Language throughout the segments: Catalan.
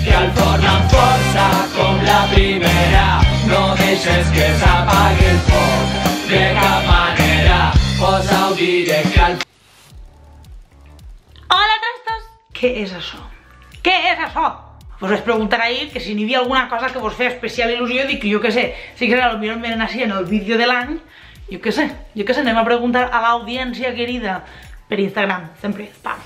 que al forn amb força com la primera. No deixes que s'apagui el foc de cap manera. Posa-ho directe al... Hola, trastos! Què és això? Què és això? Vos vaig preguntar ahir que si n'hi havia alguna cosa que vos feia especial il·lusió, dic que jo què sé, si que potser em venen així en el vídeo de l'any, jo què sé, anem a preguntar a l'audiència querida per Instagram, sempre, pam.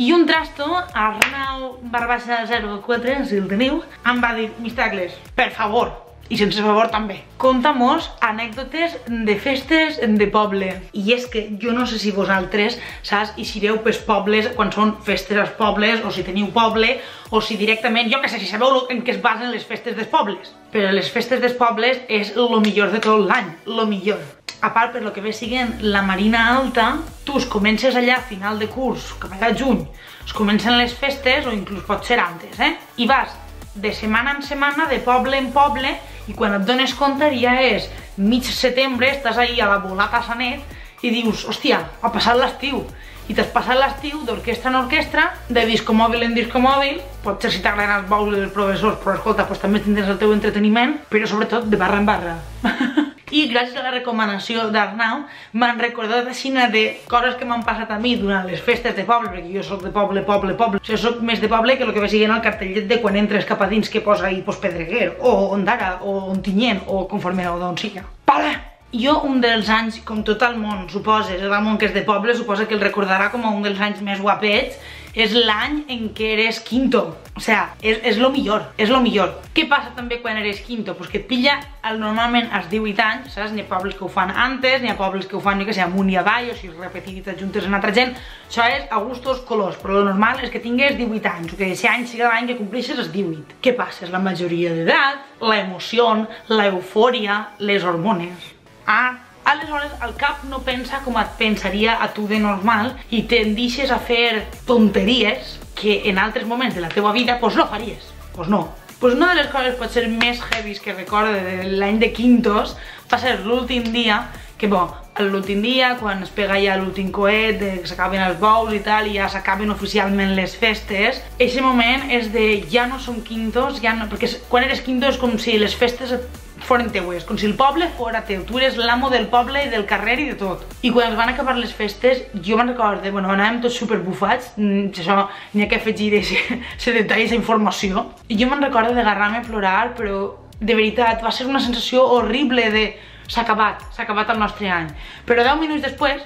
I un trasto, Arnau _004, si el teniu, em va dir, Mistacles, per favor, i sense favor també, conta-mos anècdotes de festes de poble. I és que jo no sé si vosaltres, saps, eixireu pels pobles quan són festes als pobles, o si teniu poble, o si directament, jo que sé, si sabeu en què es basen les festes dels pobles. Però les festes dels pobles és lo millor de tot l'any, lo millor. A part, per lo que ve siguent la Marina Alta, tu es comences allà a final de curs, cap allà a juny, es comencen les festes, o inclús pot ser antes, i vas de setmana en setmana, de poble en poble, i quan et dones compte ja és mig setembre, estàs ahí a la volata a Sanet, i dius, hòstia, ha passat l'estiu. I t'has passat l'estiu d'orquestra en orquestra, de disco mòbil en disco mòbil, potser si t'agraden els baus dels professors, però escolta, també tindràs el teu entreteniment, però sobretot de barra en barra. I gràcies a la recomanació d'Arnau m'han recordat així de coses que m'han passat a mi durant les festes de poble, perquè jo soc de poble. O sigui, soc més de poble que el que ve siguent el cartellet de quan entres cap a dins que posa ahí Pedreguer, o Ondara, o Ontinyent, o conforme o d'on siga. Vale! Jo un dels anys, com tot el món, suposes, el món que és de poble, suposa que el recordarà com un dels anys més guapets, és l'any en què eres quinto. O sigui, és lo millor, és lo millor. Què passa també quan eres quinto? Pues que et pilla normalment als 18 anys, saps? N'hi ha pobles que ho fan antes, n'hi ha pobles que ho fan, jo que sé, amunt i avall, o si repetir i t'ajuntes amb altra gent. Això és a gustos colors, però lo normal és que tingues 18 anys, o que aquest any sigui l'any que complixes els 18. Què passa? És la majoria d'edat, la emoció, l'eufòria, les hormones. Aleshores el cap no pensa com et pensaria a tu de normal i tendixes a fer tonteries que en altres moments de la teva vida pues no faries, pues no. Pues una de les coses potser més heavies que recordo de l'any de quintos va ser l'últim dia, que bo, l'últim dia quan es pega ja l'últim coet, que s'acaben els bous i tal, i ja s'acaben oficialment les festes. Eixe moment és de ja no som quintos, ja no, perquè quan eres quinto és com si les festes foren teues, com si el poble fora teu, tu eres l'amo del poble i del carrer i de tot. I quan es van acabar les festes, jo me'n recordo, bueno, anàvem tots superbufats, això n'hi ha que afegir ese detall, esa informació. I jo me'n recordo d'agarrar-me a plorar, però de veritat va ser una sensació horrible de s'ha acabat el nostre any. Però 10 minuts després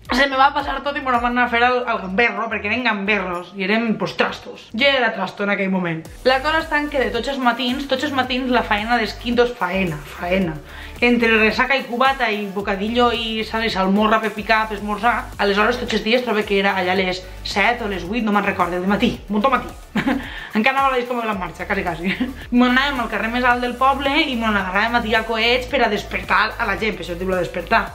se me va passar tot i me van anar a fer el gamberro, perquè eren gamberros i eren pues trastos. Jo era trasto en aquell moment. La cosa està en que de tots els matins la faena dels quintos, faena, entre ressaca i cubata i bocadillo i salmorra per picar, per esmorzar, aleshores tots els dies trobo que era allà a les 7 o les 8, no me'n recordo, de matí, molt matí. Encara anava a la disco mòbil en marxa, quasi. M'anàvem al carrer més alt del poble i m'agarràvem a tirar coets per a despertar a la gent, per això es diu la despertar.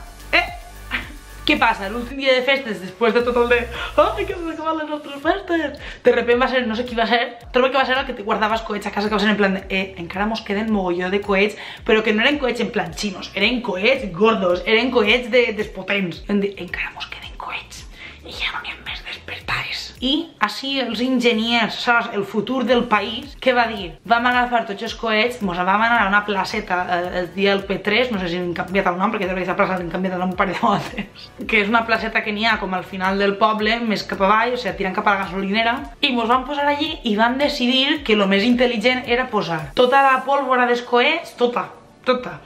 Què passa? L'últim dia de festes, després de tot el de ai, que s'han acabat les nostres festes, de repente va ser, no sé qui va ser, trobo que va ser el que te guardaves coets a casa, que va ser en plan de encara mos queden mogolló de coets, però que no eren coets en plan xinos, eren coets gordos, eren coets despotents. Vam dir, encara mos queden coets i ja no n'hi ha més despertares. I així els enginyers, saps, el futur del país, què va dir? Vam agafar tots els coets, mos vam anar a una placeta el dia del P3, no sé si han canviat el nom, perquè d'aquesta plaça han canviat el nom un parell de vegades, que és una placeta que n'hi ha com al final del poble, més cap avall, o sigui, tirant cap a la gasolinera, i mos vam posar allí i vam decidir que el més intel·ligent era posar tota la pólvora dels coets, tota,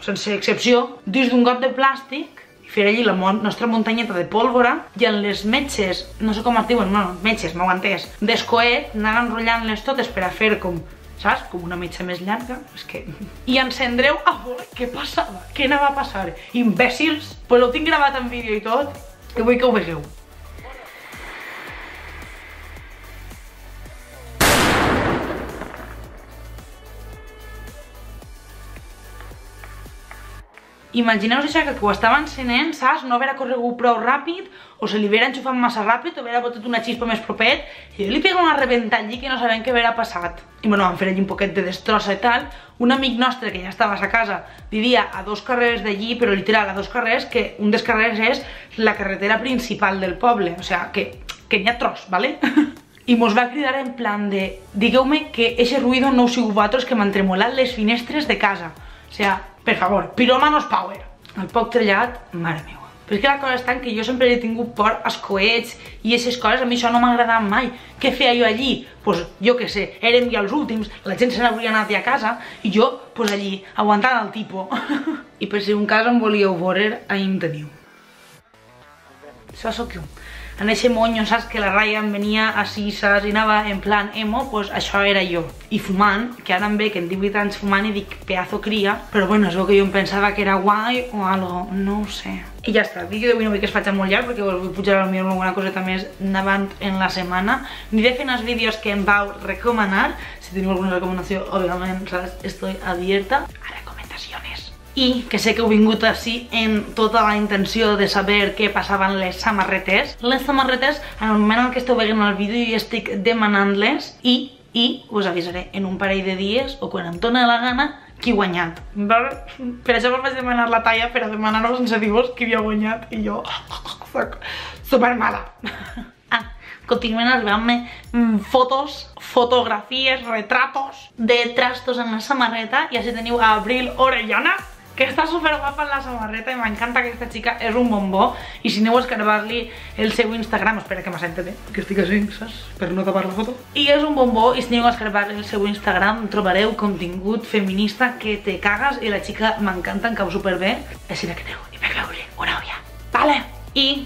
sense excepció, dins d'un got de plàstic, fer allí la nostra muntanyeta de pólvora i en les metges, no sé com es diuen, no, metges, m'ho entès, d'escoet, anar enrotllant-les totes per a fer com, saps, com una metge més llarga, és que... I encendreu a veure què passava, què anava a passar. Imbècils, però ho tinc gravat en vídeo i tot, i vull que ho vegeu. Imagineu-vos això, que ho estava encenent, saps? No haver corregut prou ràpid, o se li haver enxufat massa ràpid, o haver botat una xispa més propet, i jo li pega una rebentada allí que no sabem què haver passat. I bueno, vam fer allí un poquet de destrossa i tal. Un amic nostre, que ja estava a sa casa, vivia a 2 carrers d'allí, però literal a 2 carrers, que un dels carrers és la carretera principal del poble, o sigui, que n'hi ha tros, vale? i mos va cridar en plan de digueu-me que eixe ruïdo no ho sigut vosaltres que m'han tremolat les finestres de casa. O sea, per favor, piromanos power. El poc trellat, mare meva. Però és que la cosa està en que jo sempre he tingut por als coets i aquestes coses, a mi això no m'ha agradat mai. Què feia jo allí? Pues jo què sé, érem ja els últims, la gent se n'hauria anat ja a casa i jo, pues allí, aguantant el tipo. I per si un cas em volíeu veure, ahí em teniu. Això sóc jo. En eixe monyo, saps, que la Raya em venia a sisses i anava en plan emo, pues això era jo. I fumant, que ara em ve que en 18 anys fumant i dic pedazo cria, però bueno, es veu que jo em pensava que era guai o algo, no ho sé. I ja està, el vídeo d'avui no vull que es faci molt llarg perquè us vull pujar potser alguna coseta més endavant en la setmana. Aniré fent els vídeos que em vau recomanar, si teniu alguna recomanació, òbviament, saps, estoy abierta a recomendaciones. I que sé que heu vingut així en tota la intenció de saber què passaven les samarretes. Les samarretes, en el moment en què esteu veient el vídeo, jo estic demanant-les i us avisaré en un parell de dies o quan em dóna la gana qui ha guanyat. Per això vaig demanar la talla per a demanar-ho sense dir-vos qui havia guanyat i jo soc supermala. Continuen arribant-me fotos, fotografies, retratos de trastos en la samarreta i així teniu a Abril Orellana, que està super guapa en la samarreta i m'encanta aquesta xica, és un bombó. I si aneu a escarbar-li el seu Instagram, espera que m'assente bé, que estic així, saps? Per no tapar la foto. I és un bombó, i si aneu a escarbar-li el seu Instagram trobareu contingut feminista que te cagues i la xica m'encanta, em cau superbé. Així la que aneu, i per veure una olla. Vale? I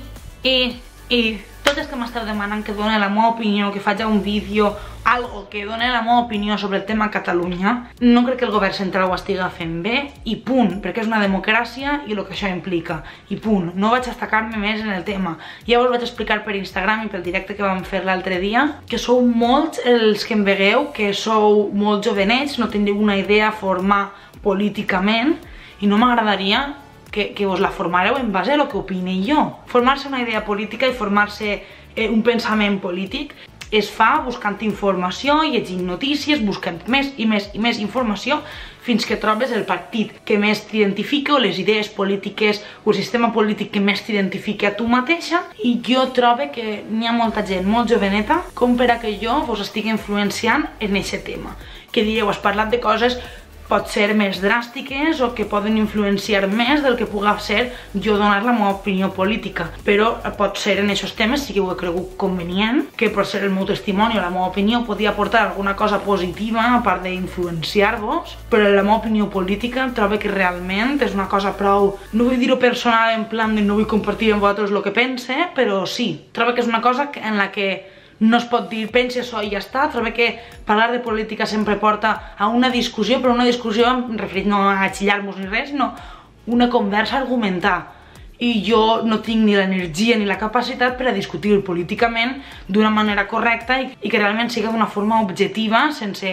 tots els que m'esteu demanant que doni la meva opinió, que faig un vídeo, algo que doni la meva opinió sobre el tema Catalunya, no crec que el govern central ho estigui fent bé, i punt, perquè és una democràcia i el que això implica, i punt. No vaig destacar-me més en el tema. Ja us vaig explicar per Instagram i pel directe que vam fer l'altre dia, que sou molts els que em vegueu, que sou molt jovenets, no teniu una idea a formar políticament, i no m'agradaria que vos la formareu en base a lo que opine jo. Formar-se una idea política i formar-se un pensament polític es fa buscant informació, llegint notícies, buscant més i més i més informació fins que trobes el partit que més t'identifica o les idees polítiques o el sistema polític que més t'identifica a tu mateixa, i jo trobo que n'hi ha molta gent molt joveneta com per a que jo vos estigui influenciant en aquest tema. Que dieu, has parlat de coses pot ser més dràstiques o que poden influenciar més del que pugui ser jo donar la meva opinió política, però pot ser en aquests temes sí que ho he cregut convenient, que per ser el meu testimoni o la meva opinió podia aportar alguna cosa positiva a part d'influenciar-vos, però la meva opinió política trobo que realment és una cosa prou, no vull dir-ho personal en plan de no vull compartir amb vosaltres el que pense, però sí, trobo que és una cosa en la que no es pot dir pensa això i ja està. Trobo que parlar de política sempre porta a una discussió, però una discussió em referit no a xillar-nos ni res, sinó una conversa a argumentar. I jo no tinc ni l'energia ni la capacitat per a discutir políticament d'una manera correcta i que realment sigui d'una forma objectiva sense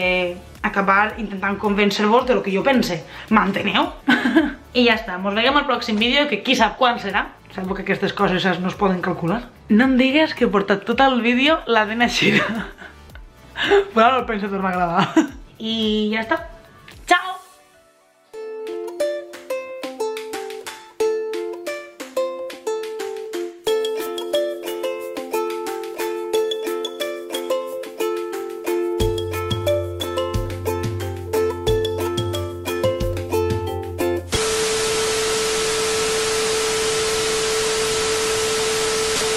acabar intentant convèncer-vos de lo que jo pense. M'enteneu? I ja està, mos veiem al pròxim vídeo, que qui sap quan serà. Sembla que aquestes coses no es poden calcular. No em digues que he portat tot el vídeo la dent així. Però no el penso tornar a gravar. I ja està. Ciao!